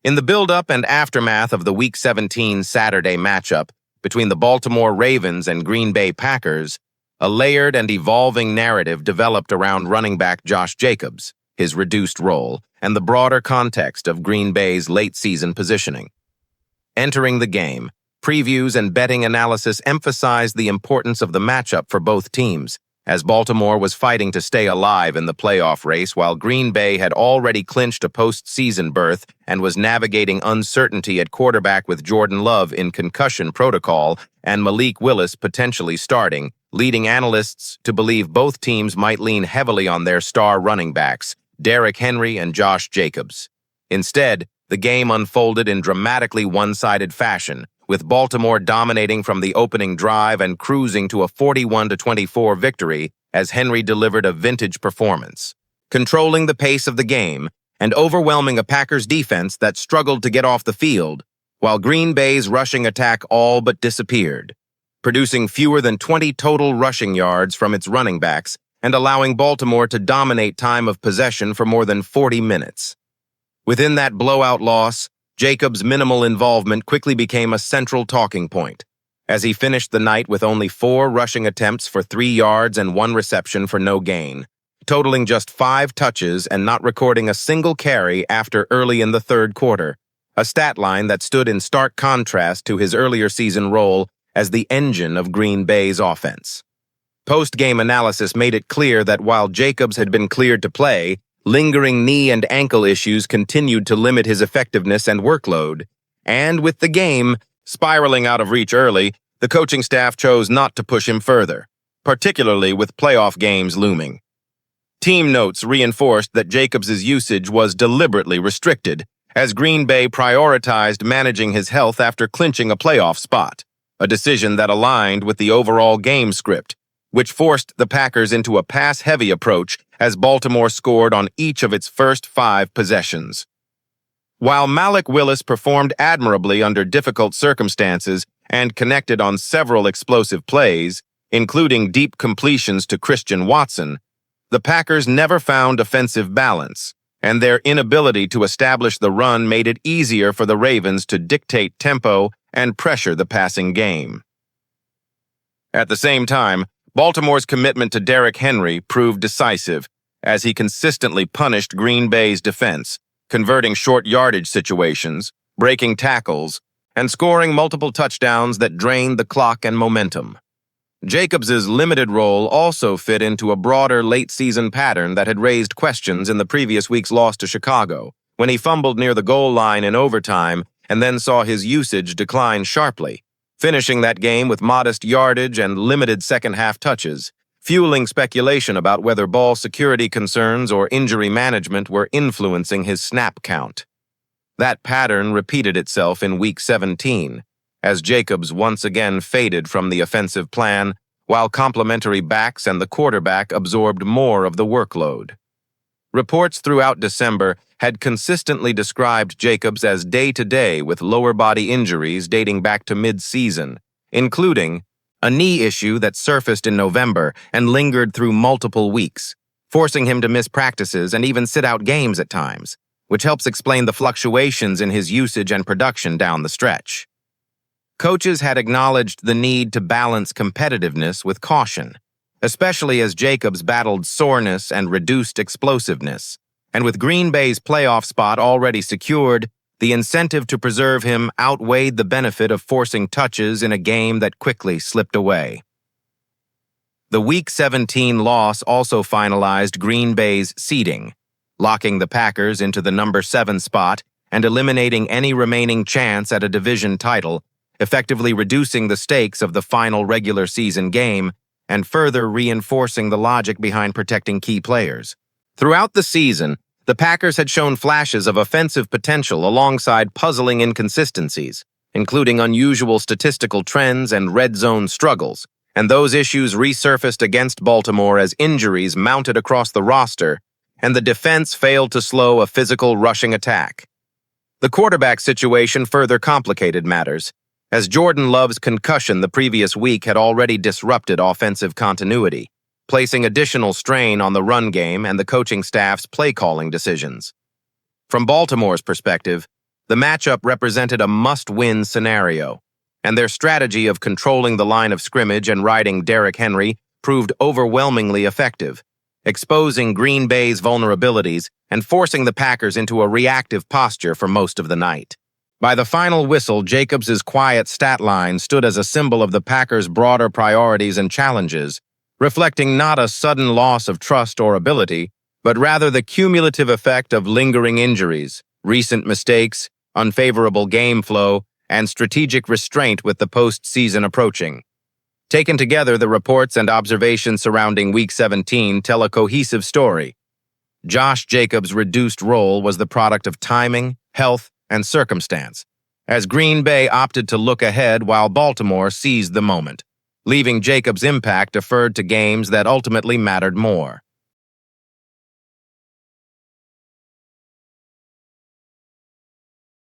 In the build-up and aftermath of the Week 17 Saturday matchup between the Baltimore Ravens and Green Bay Packers, a layered and evolving narrative developed around running back Josh Jacobs, his reduced role, and the broader context of Green Bay's late-season positioning. Entering the game, previews and betting analysis emphasized the importance of the matchup for both teams, as Baltimore was fighting to stay alive in the playoff race while Green Bay had already clinched a postseason berth and was navigating uncertainty at quarterback with Jordan Love in concussion protocol and Malik Willis potentially starting, leading analysts to believe both teams might lean heavily on their star running backs, Derrick Henry and Josh Jacobs. Instead, the game unfolded in dramatically one-sided fashion, with Baltimore dominating from the opening drive and cruising to a 41-24 victory as Henry delivered a vintage performance, controlling the pace of the game and overwhelming a Packers defense that struggled to get off the field, while Green Bay's rushing attack all but disappeared, producing fewer than 20 total rushing yards from its running backs and allowing Baltimore to dominate time of possession for more than 40 minutes. Within that blowout loss, Jacobs' minimal involvement quickly became a central talking point, as he finished the night with only 4 rushing attempts for 3 yards and 1 reception for no gain, totaling just 5 touches and not recording a single carry after early in the third quarter, a stat line that stood in stark contrast to his earlier season role as the engine of Green Bay's offense. Post-game analysis made it clear that while Jacobs had been cleared to play, lingering knee and ankle issues continued to limit his effectiveness and workload, and with the game spiraling out of reach early, the coaching staff chose not to push him further, particularly with playoff games looming. Team notes reinforced that Jacobs' usage was deliberately restricted, as Green Bay prioritized managing his health after clinching a playoff spot, a decision that aligned with the overall game script, which forced the Packers into a pass-heavy approach as Baltimore scored on each of its first 5 possessions. While Malik Willis performed admirably under difficult circumstances and connected on several explosive plays, including deep completions to Christian Watson, the Packers never found offensive balance, and their inability to establish the run made it easier for the Ravens to dictate tempo and pressure the passing game. At the same time, Baltimore's commitment to Derrick Henry proved decisive, as he consistently punished Green Bay's defense, converting short yardage situations, breaking tackles, and scoring multiple touchdowns that drained the clock and momentum. Jacobs' limited role also fit into a broader late-season pattern that had raised questions in the previous week's loss to Chicago, when he fumbled near the goal line in overtime and then saw his usage decline sharply, finishing that game with modest yardage and limited second-half touches, fueling speculation about whether ball security concerns or injury management were influencing his snap count. That pattern repeated itself in Week 17, as Jacobs once again faded from the offensive plan, while complementary backs and the quarterback absorbed more of the workload. Reports throughout December had consistently described Jacobs as day-to-day with lower body injuries dating back to mid-season, including a knee issue that surfaced in November and lingered through multiple weeks, forcing him to miss practices and even sit out games at times, which helps explain the fluctuations in his usage and production down the stretch. Coaches had acknowledged the need to balance competitiveness with caution, especially as Jacobs battled soreness and reduced explosiveness, and with Green Bay's playoff spot already secured, the incentive to preserve him outweighed the benefit of forcing touches in a game that quickly slipped away. The Week 17 loss also finalized Green Bay's seeding, locking the Packers into the number 7 spot and eliminating any remaining chance at a division title, effectively reducing the stakes of the final regular season game and further reinforcing the logic behind protecting key players. Throughout the season, the Packers had shown flashes of offensive potential alongside puzzling inconsistencies, including unusual statistical trends and red zone struggles, and those issues resurfaced against Baltimore as injuries mounted across the roster and the defense failed to slow a physical rushing attack. The quarterback situation further complicated matters, as Jordan Love's concussion the previous week had already disrupted offensive continuity, placing additional strain on the run game and the coaching staff's play-calling decisions. From Baltimore's perspective, The matchup represented a must-win scenario, and their strategy of controlling the line of scrimmage and riding Derrick Henry proved overwhelmingly effective, exposing Green Bay's vulnerabilities and forcing the Packers into a reactive posture for most of the night. By the final whistle, Jacobs' quiet stat line stood as a symbol of the Packers' broader priorities and challenges, reflecting not a sudden loss of trust or ability, but rather the cumulative effect of lingering injuries, recent mistakes, unfavorable game flow, and strategic restraint with the postseason approaching. Taken together, the reports and observations surrounding Week 17 tell a cohesive story. Josh Jacobs' reduced role was the product of timing, health, and circumstance, as Green Bay opted to look ahead while Baltimore seized the moment, leaving Jacobs' impact deferred to games that ultimately mattered more.